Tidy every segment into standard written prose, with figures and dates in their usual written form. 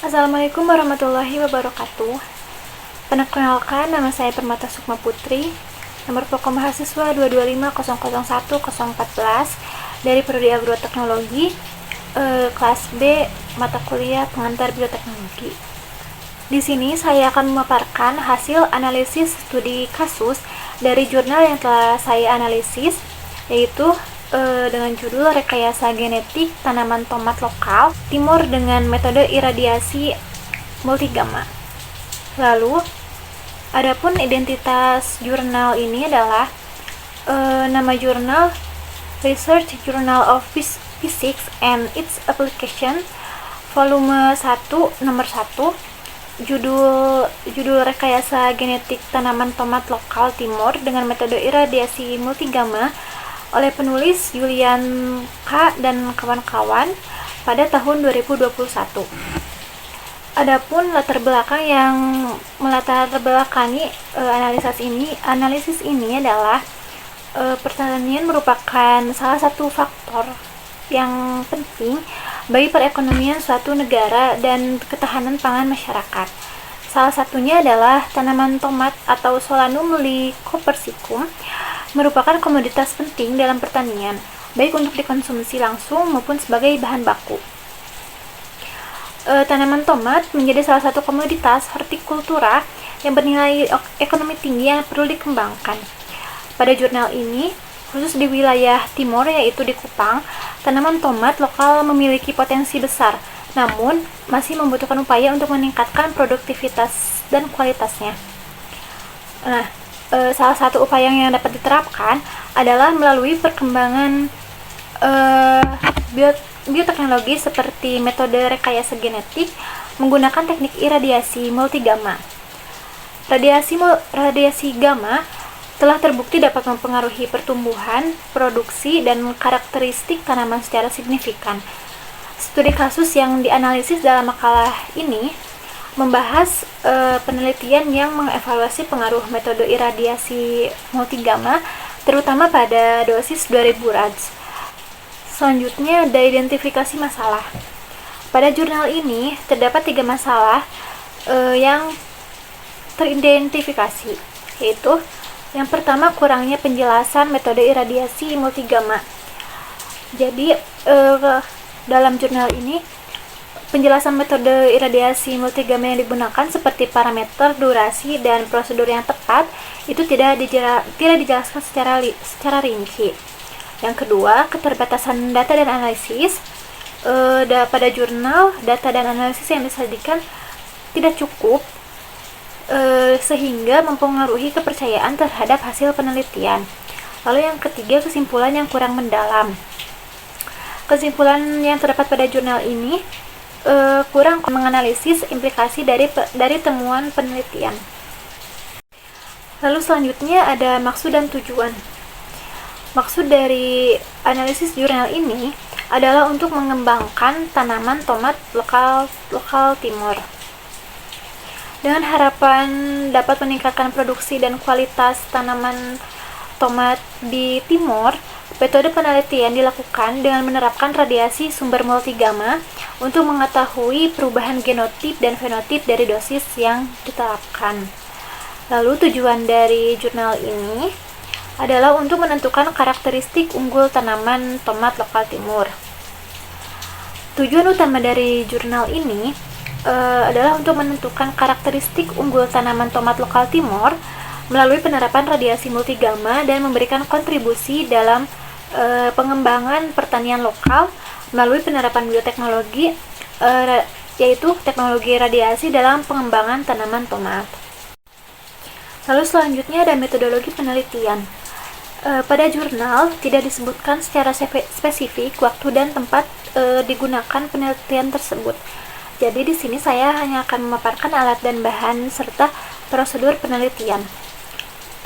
Assalamualaikum warahmatullahi wabarakatuh. Perkenalkan, nama saya Permata Sukma Putri, nomor pokok mahasiswa 225001014 dari Prodi Agroteknologi, kelas B, mata kuliah pengantar bioteknologi. Di sini saya akan memaparkan hasil analisis studi kasus dari jurnal yang telah saya analisis, yaitu dengan judul Rekayasa Genetik Tanaman Tomat Lokal Timor dengan Metode Iradiasi Multigama. Lalu, adapun identitas jurnal ini adalah nama jurnal Research Journal of Physics and its Application, volume 1, nomor 1. Judul Rekayasa Genetik Tanaman Tomat Lokal Timor dengan Metode Iradiasi Multigama oleh penulis Julian K. dan kawan-kawan pada tahun 2021. Adapun latar belakang yang melatar belakangi analisis ini adalah pertanian merupakan salah satu faktor yang penting bagi perekonomian suatu negara dan ketahanan pangan masyarakat. Salah satunya adalah tanaman tomat atau Solanum lycopersicum merupakan komoditas penting dalam pertanian, baik untuk dikonsumsi langsung maupun sebagai bahan baku. Tanaman tomat menjadi salah satu komoditas hortikultura yang bernilai ekonomi tinggi yang perlu dikembangkan. Pada jurnal ini, khusus di wilayah timur yaitu di Kupang, tanaman tomat lokal memiliki potensi besar, namun masih membutuhkan upaya untuk meningkatkan produktivitas dan kualitasnya. Salah satu upaya yang dapat diterapkan adalah melalui perkembangan bioteknologi seperti metode rekayasa genetik menggunakan teknik iradiasi multigama. Radiasi gamma telah terbukti dapat mempengaruhi pertumbuhan, produksi, dan karakteristik tanaman secara signifikan. Studi kasus yang dianalisis dalam makalah ini membahas penelitian yang mengevaluasi pengaruh metode iradiasi multigama terutama pada dosis 2000 rads. Selanjutnya ada identifikasi masalah. Pada jurnal ini terdapat 3 masalah yang teridentifikasi, yaitu yang pertama, kurangnya penjelasan metode iradiasi multigama. Jadi dalam jurnal ini penjelasan metode iradiasi multigama yang digunakan seperti parameter, durasi, dan prosedur yang tepat itu tidak dijelaskan secara rinci. Yang kedua, keterbatasan data dan analisis. Pada jurnal, data dan analisis yang disajikan tidak cukup sehingga mempengaruhi kepercayaan terhadap hasil penelitian. Lalu yang ketiga, kesimpulan yang kurang mendalam. Kesimpulan yang terdapat pada jurnal ini kurang menganalisis implikasi dari temuan penelitian. Lalu selanjutnya ada maksud dan tujuan. Maksud dari analisis jurnal ini adalah untuk mengembangkan tanaman tomat lokal timur dengan harapan dapat meningkatkan produksi dan kualitas tanaman tomat di timur. Metode penelitian dilakukan dengan menerapkan radiasi sumber multigama untuk mengetahui perubahan genotip dan fenotip dari dosis yang diterapkan. Lalu tujuan dari jurnal ini adalah untuk menentukan karakteristik unggul tanaman tomat lokal timur. Tujuan utama dari jurnal ini adalah untuk menentukan karakteristik unggul tanaman tomat lokal timur melalui penerapan radiasi multigama dan memberikan kontribusi dalam pengembangan pertanian lokal melalui penerapan bioteknologi, yaitu teknologi radiasi dalam pengembangan tanaman tomat. Lalu selanjutnya ada metodologi penelitian. Pada jurnal tidak disebutkan secara spesifik waktu dan tempat digunakan penelitian tersebut. Jadi di sini saya hanya akan memaparkan alat dan bahan serta prosedur penelitian.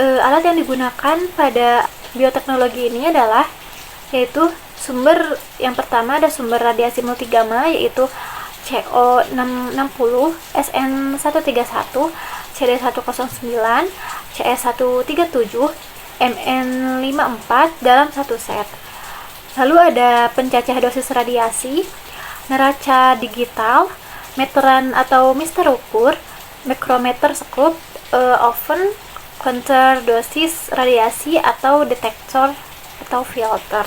Alat yang digunakan pada bioteknologi ini adalah yaitu sumber yang pertama ada sumber radiasi multigama yaitu CO660, SN131, CD109, CS137, MN54 dalam satu set. Lalu ada pencacah dosis radiasi, neraca digital, meteran atau mister ukur, micrometer scope, oven, counter dosis radiasi atau detektor atau filter.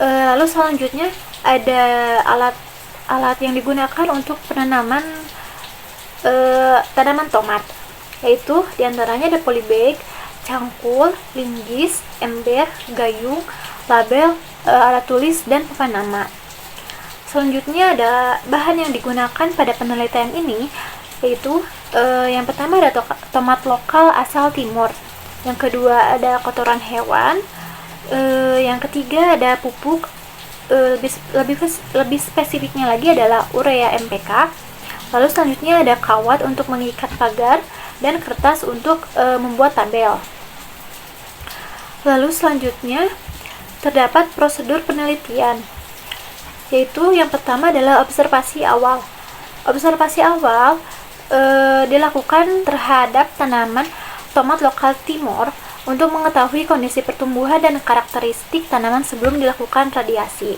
Lalu selanjutnya ada alat yang digunakan untuk penanaman tanaman tomat, yaitu diantaranya ada polybag, cangkul, linggis, ember, gayung, label, alat tulis, dan papan nama. Selanjutnya ada bahan yang digunakan pada penelitian ini, yaitu yang pertama ada tomat lokal asal timur, yang kedua ada kotoran hewan, yang ketiga ada pupuk, lebih spesifiknya lagi adalah urea NPK. Lalu selanjutnya ada kawat untuk mengikat pagar dan kertas untuk membuat tabel. Lalu selanjutnya terdapat prosedur penelitian, yaitu yang pertama adalah observasi awal. Observasi awal dilakukan terhadap tanaman tomat lokal timur untuk mengetahui kondisi pertumbuhan dan karakteristik tanaman sebelum dilakukan radiasi.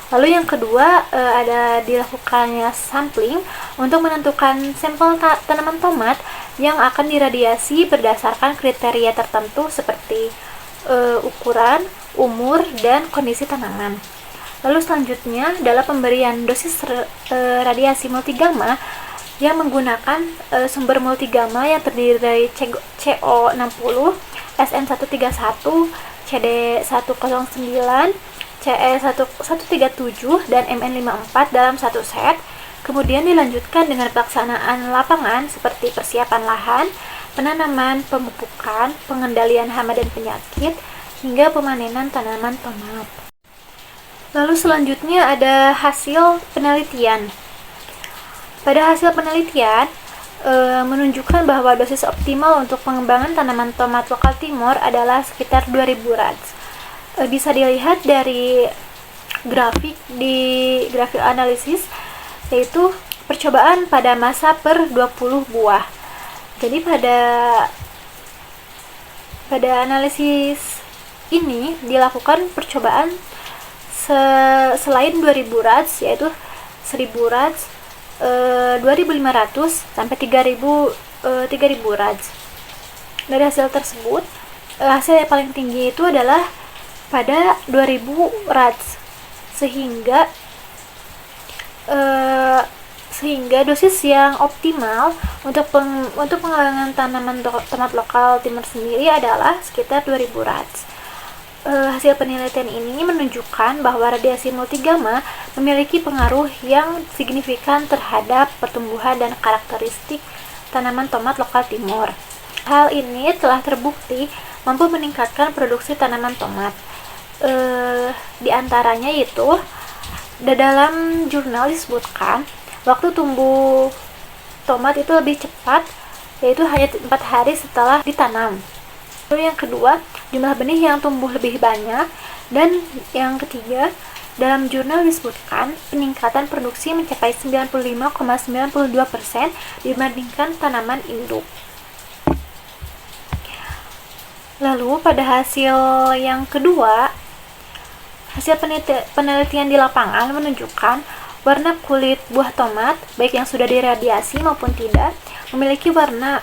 Lalu yang kedua ada dilakukannya sampling untuk menentukan sampel tanaman tomat yang akan diradiasi berdasarkan kriteria tertentu seperti ukuran, umur, dan kondisi tanaman. Lalu selanjutnya adalah pemberian dosis radiasi multigama yang menggunakan sumber multigama yang terdiri dari CO60, SN131, CD109, CE137, dan MN54 dalam satu set. Kemudian dilanjutkan dengan pelaksanaan lapangan seperti persiapan lahan, penanaman, pemupukan, pengendalian hama dan penyakit, hingga pemanenan tanaman tomat. Lalu selanjutnya ada hasil penelitian. Pada hasil penelitian menunjukkan bahwa dosis optimal untuk pengembangan tanaman tomat lokal timur adalah sekitar 2000 rads. Bisa dilihat dari grafik di grafik analisis, yaitu percobaan pada masa per 20 buah. Jadi pada analisis ini dilakukan percobaan selain 2000 rads, yaitu 1000 rads, 2500 sampai 3000 rads. Dari hasil tersebut, hasil yang paling tinggi itu adalah pada 2000 rads, sehingga dosis yang optimal untuk pengembangan tanaman tomat lokal timur sendiri adalah sekitar 2000 rads. Hasil penelitian ini menunjukkan bahwa radiasi multigama memiliki pengaruh yang signifikan terhadap pertumbuhan dan karakteristik tanaman tomat lokal timur. Hal ini telah terbukti mampu meningkatkan produksi tanaman tomat. Di antaranya itu, dalam jurnal disebutkan waktu tumbuh tomat itu lebih cepat, yaitu hanya 4 hari setelah ditanam. Lalu yang kedua, jumlah benih yang tumbuh lebih banyak, dan yang ketiga, dalam jurnal disebutkan peningkatan produksi mencapai 95,92% dibandingkan tanaman induk. Lalu pada hasil yang kedua, hasil penelitian di lapangan menunjukkan warna kulit buah tomat, baik yang sudah diradiasi maupun tidak, memiliki warna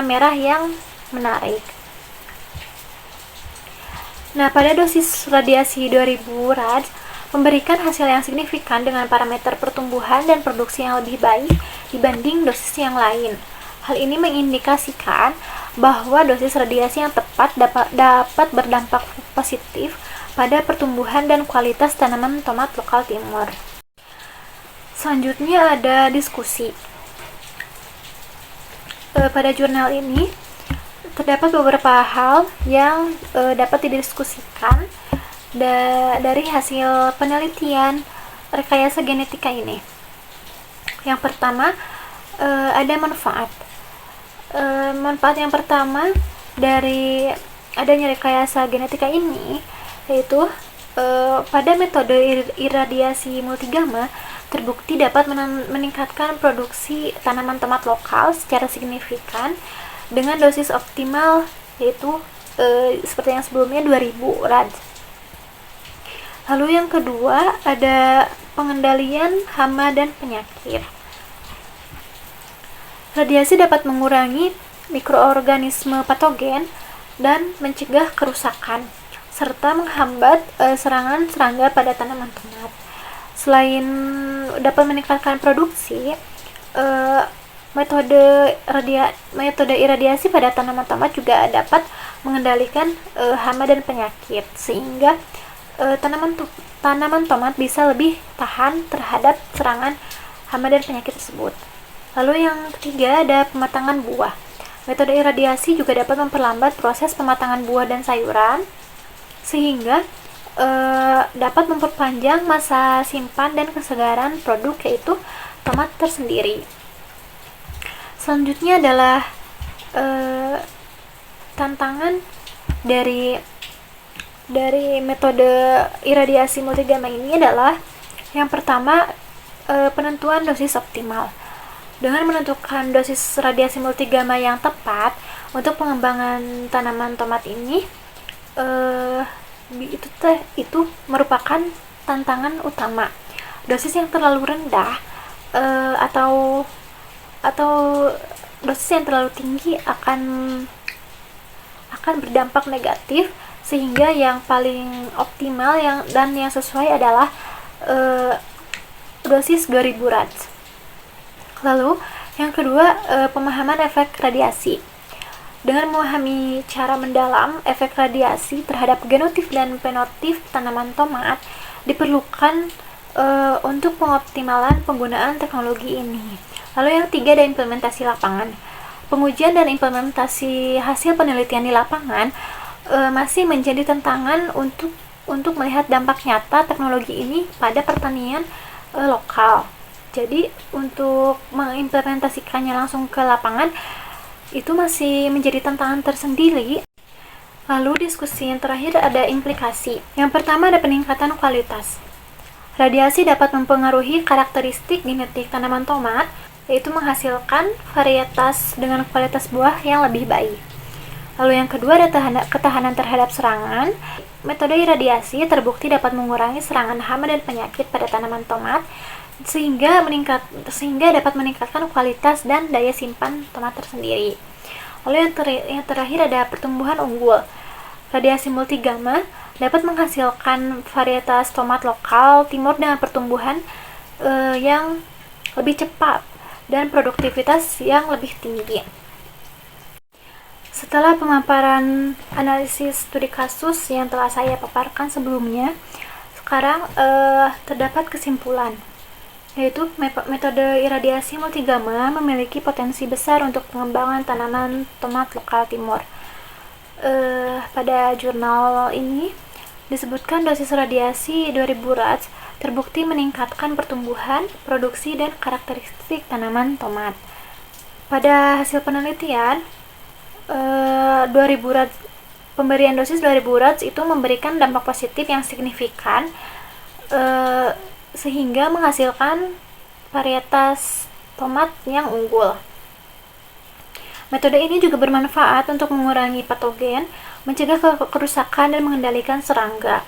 merah yang menarik. Nah, pada dosis radiasi 2000 rads memberikan hasil yang signifikan dengan parameter pertumbuhan dan produksi yang lebih baik dibanding dosis yang lain. Hal ini mengindikasikan bahwa dosis radiasi yang tepat dapat berdampak positif pada pertumbuhan dan kualitas tanaman tomat lokal timur. Selanjutnya ada diskusi. Pada jurnal ini terdapat beberapa hal yang dapat didiskusikan dari hasil penelitian rekayasa genetika ini. Yang pertama, ada manfaat. Manfaat yang pertama dari adanya rekayasa genetika ini yaitu pada metode iradiasi multigama terbukti dapat meningkatkan produksi tanaman tomat lokal secara signifikan dengan dosis optimal, yaitu seperti yang sebelumnya 2000 rads. Lalu yang kedua ada pengendalian hama dan penyakit. Radiasi dapat mengurangi mikroorganisme patogen dan mencegah kerusakan, serta menghambat serangan serangga pada tanaman tomat. Selain dapat meningkatkan produksi, metode iradiasi pada tanaman tomat juga dapat mengendalikan hama dan penyakit, sehingga tanaman tomat bisa lebih tahan terhadap serangan hama dan penyakit tersebut. Lalu yang ketiga ada pematangan buah. Metode iradiasi juga dapat memperlambat proses pematangan buah dan sayuran, sehingga dapat memperpanjang masa simpan dan kesegaran produk, yaitu tomat tersendiri. Selanjutnya adalah tantangan dari metode iradiasi multigama ini adalah yang pertama, penentuan dosis optimal. Dengan menentukan dosis radiasi multigama yang tepat untuk pengembangan tanaman tomat ini, itu merupakan tantangan utama. Dosis yang terlalu rendah atau dosis yang terlalu tinggi akan berdampak negatif, sehingga yang paling optimal dan yang sesuai adalah dosis 2000 Rad. Lalu yang kedua, pemahaman efek radiasi. Dengan memahami cara mendalam efek radiasi terhadap genotip dan fenotip tanaman tomat, diperlukan untuk pengoptimalan penggunaan teknologi ini. Lalu yang tiga ada implementasi lapangan. Pengujian dan implementasi hasil penelitian di lapangan masih menjadi tantangan untuk melihat dampak nyata teknologi ini pada pertanian lokal. Jadi untuk mengimplementasikannya langsung ke lapangan itu masih menjadi tantangan tersendiri. Lalu diskusi yang terakhir ada implikasi. Yang pertama ada peningkatan kualitas. Radiasi dapat mempengaruhi karakteristik genetik tanaman tomat, yaitu menghasilkan varietas dengan kualitas buah yang lebih baik. Lalu yang kedua ada ketahanan terhadap serangan. Metode iradiasi terbukti dapat mengurangi serangan hama dan penyakit pada tanaman tomat, sehingga dapat meningkatkan kualitas dan daya simpan tomat tersendiri. Lalu yang terakhir ada pertumbuhan unggul. Radiasi multigama dapat menghasilkan varietas tomat lokal timur dengan pertumbuhan yang lebih cepat dan produktivitas yang lebih tinggi. Setelah pemaparan analisis studi kasus yang telah saya paparkan sebelumnya, sekarang terdapat kesimpulan, yaitu metode iradiasi multigama memiliki potensi besar untuk pengembangan tanaman tomat lokal timur. Pada jurnal ini disebutkan dosis radiasi 2000 Rad terbukti meningkatkan pertumbuhan, produksi, dan karakteristik tanaman tomat. Pada hasil penelitian, 2000 Rad, pemberian dosis 2000 Rad itu memberikan dampak positif yang signifikan, sehingga menghasilkan varietas tomat yang unggul. Metode ini juga bermanfaat untuk mengurangi patogen, mencegah kerusakan, dan mengendalikan serangga.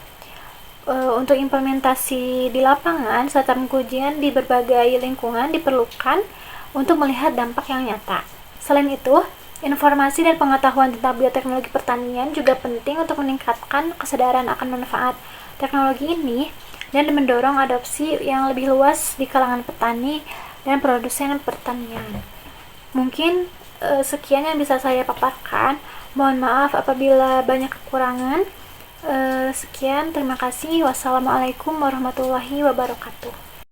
Untuk implementasi di lapangan serta pengujian di berbagai lingkungan diperlukan untuk melihat dampak yang nyata. Selain itu, informasi dan pengetahuan tentang bioteknologi pertanian juga penting untuk meningkatkan kesadaran akan manfaat teknologi ini dan mendorong adopsi yang lebih luas di kalangan petani dan produsen pertanian. Mungkin sekian yang bisa saya paparkan. Mohon maaf apabila banyak kekurangan. Sekian, terima kasih. Wassalamualaikum warahmatullahi wabarakatuh.